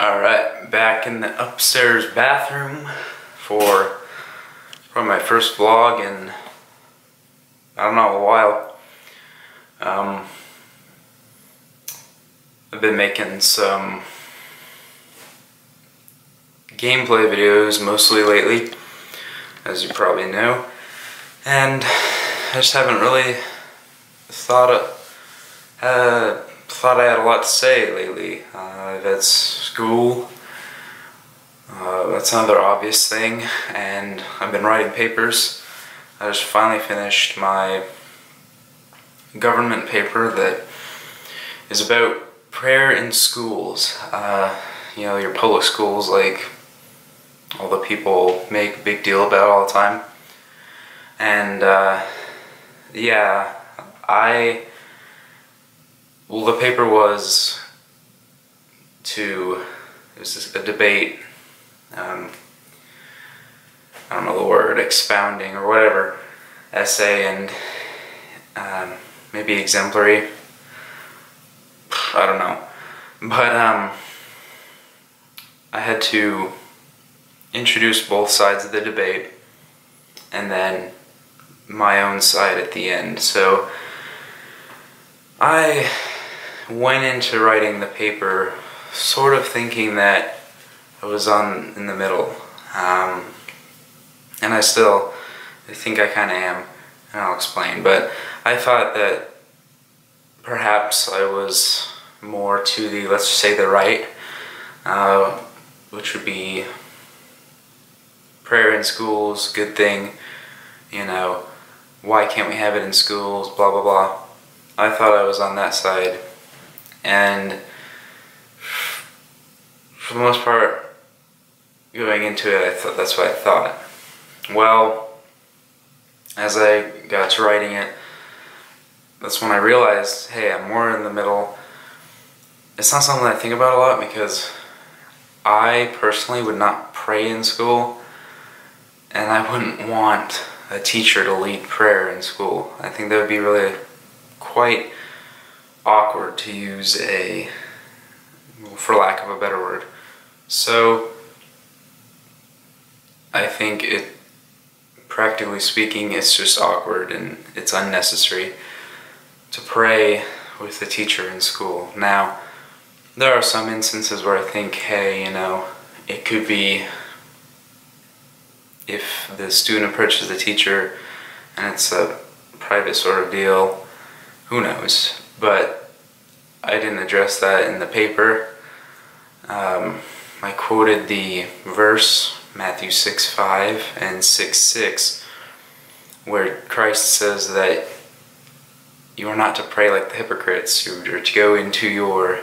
Alright, back in the upstairs bathroom for my first vlog in, I don't know, a while. I've been making some gameplay videos mostly lately, as you probably know, and I just haven't really thought I had a lot to say lately. I've had school, that's another obvious thing, and I've been writing papers. I just finally finished my government paper that is about prayer in schools. You know, your public schools, like all the people make a big deal about all the time. And yeah, well, the paper was it was a debate, I don't know the word, expounding or whatever, essay, and maybe exemplary, I don't know. But I had to introduce both sides of the debate and then my own side at the end. So I went into writing the paper sort of thinking that I was in the middle, and I think I kind of am, and I'll explain. But I thought that perhaps I was more to the, let's just say, the right, which would be prayer in schools, good thing, you know, why can't we have it in schools, blah blah blah. I thought I was on that side, and for the most part, going into it, I thought that's what I thought. Well, as I got to writing it, that's when I realized, hey, I'm more in the middle. It's not something I think about a lot because I personally would not pray in school, and I wouldn't want a teacher to lead prayer in school. I think that would be really quite awkward, to use for lack of a better word. So I think practically speaking, it's just awkward and it's unnecessary to pray with the teacher in school. Now, there are some instances where I think, hey, you know, it could be if the student approaches the teacher and it's a private sort of deal, who knows? But I didn't address that in the paper. I quoted the verse, Matthew 6:5 and 6:6, where Christ says that you are not to pray like the hypocrites. You're to go into your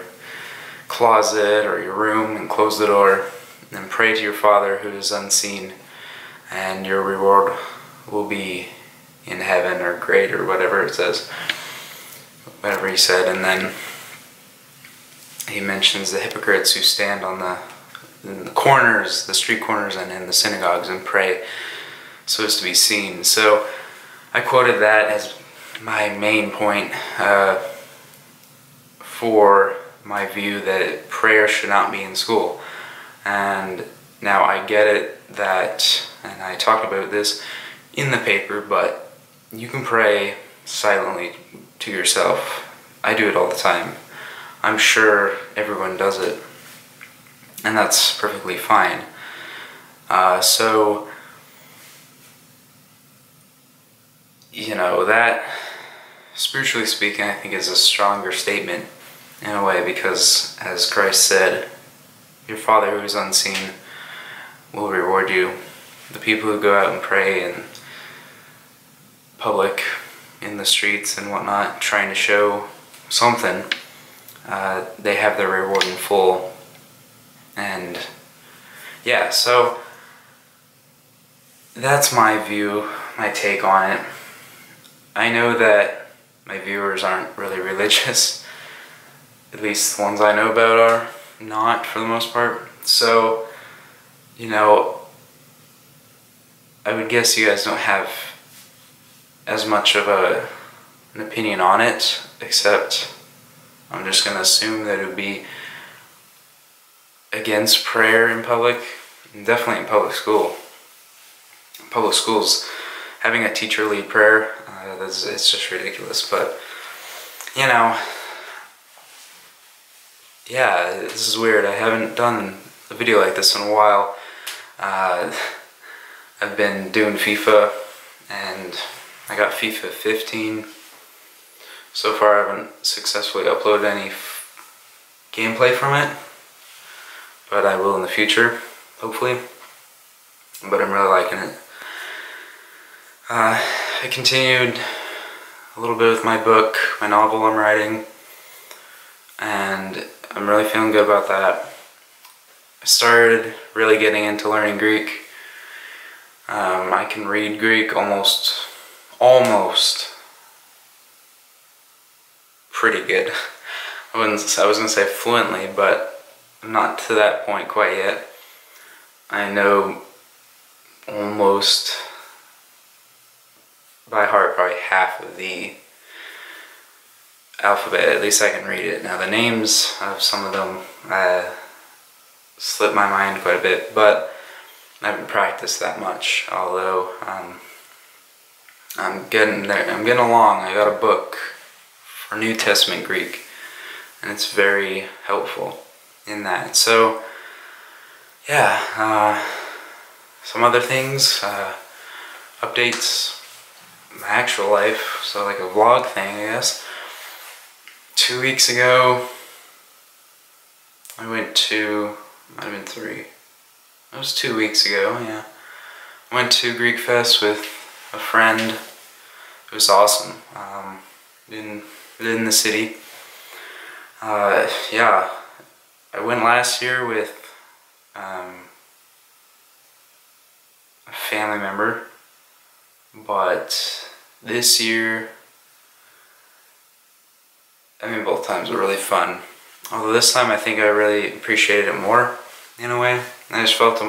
closet or your room and close the door and pray to your Father who is unseen, and your reward will be in heaven or great, or whatever it says, whatever he said. And then he mentions the hypocrites who stand in the corners, the street corners, and in the synagogues and pray so as to be seen. So I quoted that as my main point for my view that prayer should not be in school. And now I get it that, and I talked about this in the paper, but you can pray silently to yourself. I do it all the time. I'm sure everyone does it, and that's perfectly fine. So, you know, that, spiritually speaking, I think is a stronger statement in a way, because as Christ said, your Father who is unseen will reward you. The people who go out and pray in public, in the streets and whatnot, trying to show something, they have their reward in full. And yeah, so that's my view, my take on it. I know that my viewers aren't really religious, at least the ones I know about are not, for the most part. So, you know, I would guess you guys don't have as much of an opinion on it, except I'm just going to assume that it would be against prayer in public, definitely in public school. Public schools, having a teacher lead prayer, it's just ridiculous. But, you know, yeah, this is weird. I haven't done a video like this in a while. I've been doing FIFA, and I got FIFA 15. So far I haven't successfully uploaded any gameplay from it, but I will in the future, hopefully. But I'm really liking it. I continued a little bit with my book, my novel I'm writing, and I'm really feeling good about that. I started really getting into learning Greek. I can read Greek almost pretty good. I was gonna say fluently, but I'm not to that point quite yet. I know almost by heart probably half of the alphabet. At least I can read it. Now the names of some of them slip my mind quite a bit, but I haven't practiced that much. Although I'm getting there. I'm getting along. I got a book for New Testament Greek, and it's very helpful in that. So yeah, some other things, updates, my actual life. So like a vlog thing, I guess. 2 weeks ago, I went to, might have been 3. It was 2 weeks ago, yeah. I went to Greek Fest with a friend. It was awesome. In the city. Yeah, I went last year with a family member, but this year, I mean, both times were really fun. Although this time I think I really appreciated it more, in a way. I just felt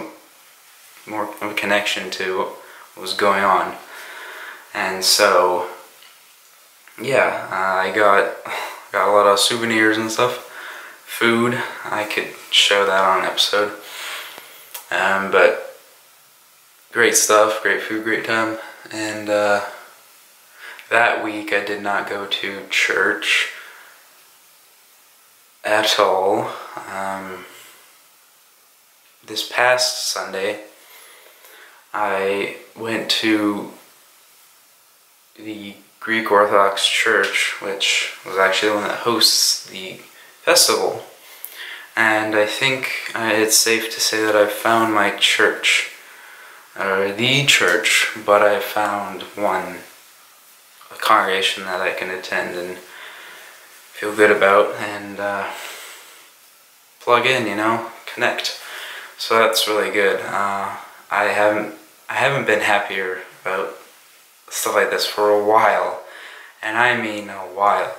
more of a connection to what was going on. And so, yeah, I got a lot of souvenirs and stuff. Food, I could show that on an episode. But great stuff, great food, great time. And that week I did not go to church at all. This past Sunday, I went to the Greek Orthodox Church, which was actually the one that hosts the festival. And I think it's safe to say that I've found my church, or the church, but I found one, a congregation that I can attend and feel good about and plug in, you know, connect. So that's really good. I haven't been happier about stuff like this for a while, and I mean a while.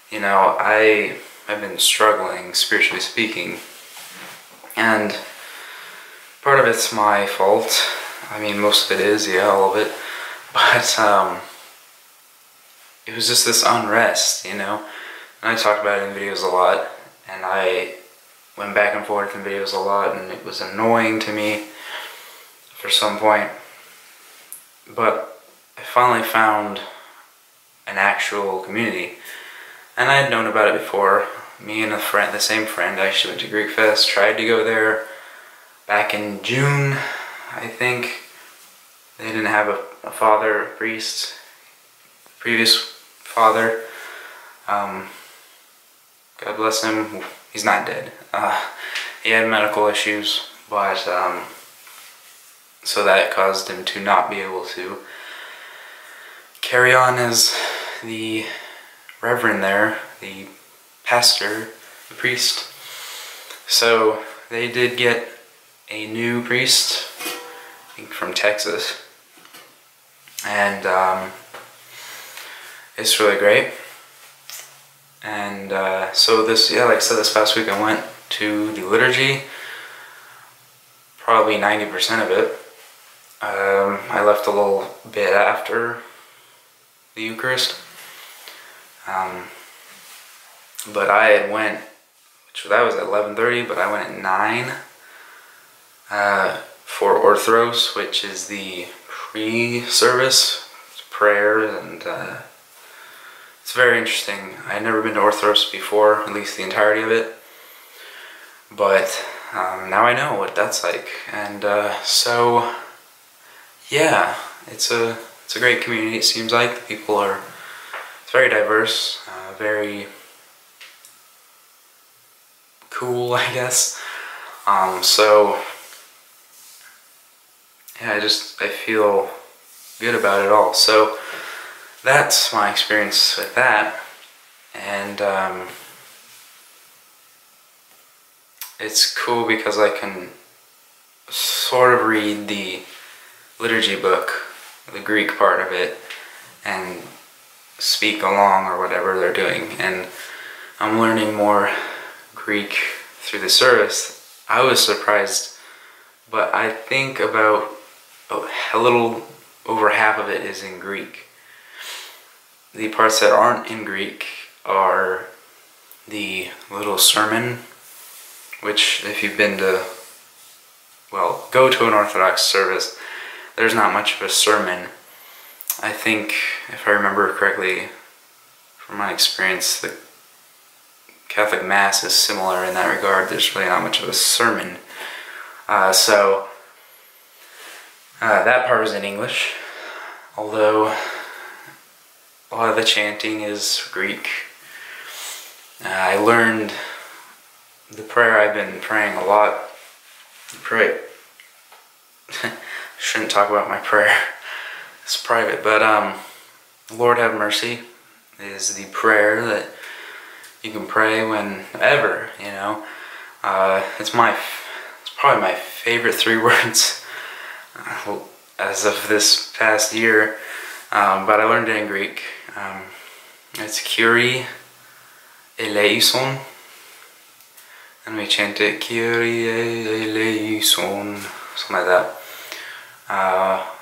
You know, I've been struggling, spiritually speaking, and part of it's my fault. I mean, most of it is, yeah, all of it, but it was just this unrest, you know, and I talk about it in videos a lot, and I went back and forth in videos a lot, and it was annoying to me for some point, but I finally found an actual community, and I had known about it before. Me and the same friend, actually went to Greek Fest, tried to go there back in June, I think. They didn't have a father, a priest, previous father. God bless him, he's not dead. He had medical issues, but so that caused him to not be able to carry on as the reverend there, the pastor, the priest. So they did get a new priest, I think from Texas, and it's really great. And so this, yeah, like I said, this past week I went to the liturgy, probably 90% of it. I left a little bit after the Eucharist, but I had went So that was at 11:30, but I went at 9 for Orthros, which is the pre-service prayer, and it's very interesting. I had never been to Orthros before, at least the entirety of it, but now I know what that's like. And so yeah, it's a great community. It seems like the people are, it's very diverse, very cool, I guess. So yeah, I feel good about it all. So that's my experience with that, and it's cool because I can sort of read the liturgy book, the Greek part of it, and speak along or whatever they're doing, and I'm learning more Greek through the service. I was surprised, but I think about a little over half of it is in Greek. The parts that aren't in Greek are the little sermon, which if you've been to, well, go to an Orthodox service, there's not much of a sermon. I think, if I remember correctly, from my experience, the Catholic Mass is similar in that regard. There's really not much of a sermon. So that part is in English, although a lot of the chanting is Greek. I learned the prayer I've been praying a lot. Shouldn't talk about my prayer. It's private, but Lord have mercy is the prayer that you can pray whenever, you know. It's probably my favorite 3 words as of this past year, but I learned it in Greek. It's Kyrie eleison, and we chant it Kyrie eleison, something like that.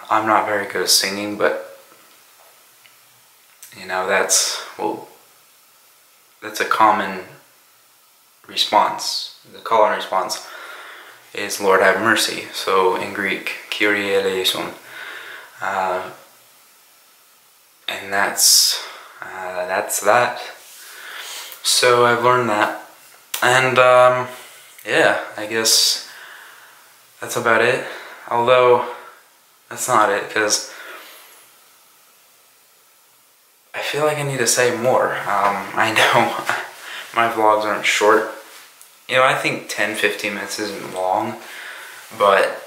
I'm not very good at singing, but you know, that's a common response. The call and response is Lord have mercy. So in Greek, Kyrie eleison, and that's that. So I've learned that, and yeah, I guess that's about it. Although that's not it, because I feel like I need to say more. I know my vlogs aren't short. You know, I think 10-15 minutes isn't long, but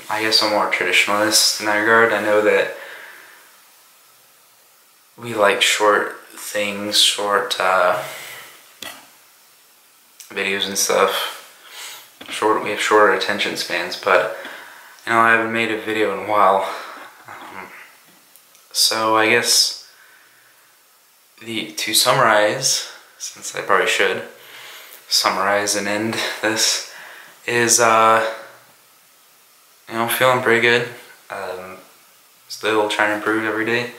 I guess I'm more traditionalist in that regard. I know that we like short things, short videos and stuff. We have shorter attention spans, but you know, I haven't made a video in a while. So I guess to summarize, since I probably should summarize and end this, is you know, feeling pretty good. Still trying to improve every day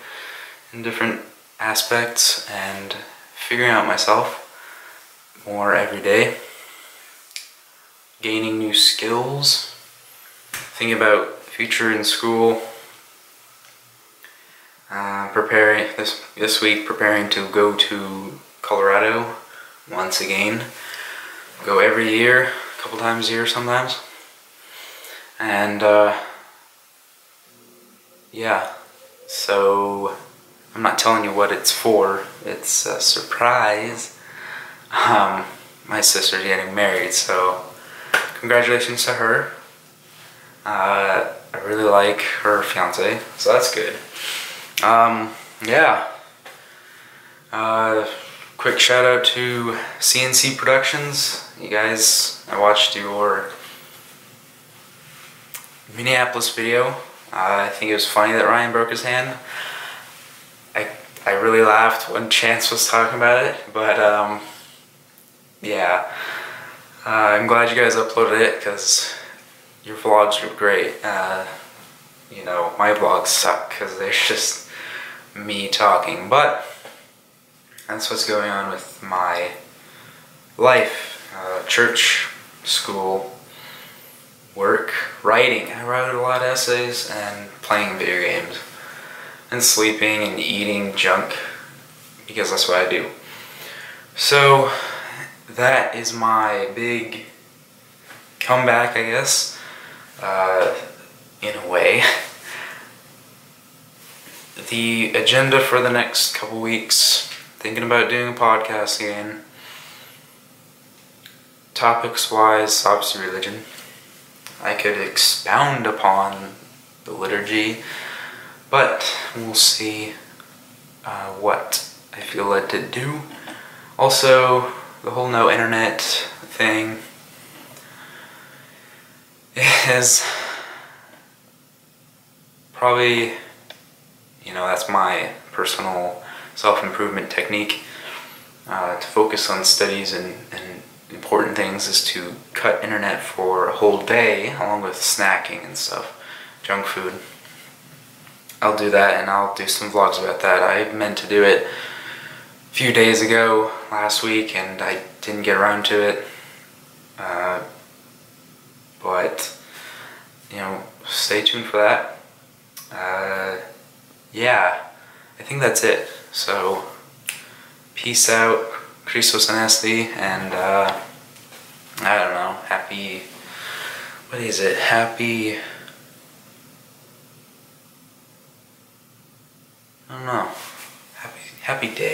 in different aspects and figuring out myself more every day. Gaining new skills. Thinking about the future in school. Preparing this week, preparing to go to Colorado once again. Go every year, a couple times a year sometimes. And yeah, so I'm not telling you what it's for. It's a surprise. My sister's getting married, so congratulations to her. I really like her fiance, so that's good. Yeah. Quick shout out to CNC Productions. You guys, I watched your Minneapolis video. I think it was funny that Ryan broke his hand. I really laughed when Chance was talking about it, but yeah. I'm glad you guys uploaded it, because your vlogs were great. You know, my vlogs suck because they're just me talking, but that's what's going on with my life church, school, work, writing. I wrote a lot of essays, and playing video games, and sleeping and eating junk, because that's what I do. So that is my big comeback, I guess, in a way. The agenda for the next couple weeks, thinking about doing a podcast again. Topics wise, obviously religion. I could expound upon the liturgy, but we'll see what I feel led to do. Also, the whole no internet thing is probably, that's my personal self-improvement technique. To focus on studies and important things is to cut internet for a whole day, along with snacking and stuff, junk food. I'll do that, and I'll do some vlogs about that. I meant to do it a few days ago, last week, and I didn't get around to it. But, stay tuned for that. Yeah, I think that's it. So, peace out, Christos Anesti, and I don't know, happy, what is it, happy, I don't know, happy day.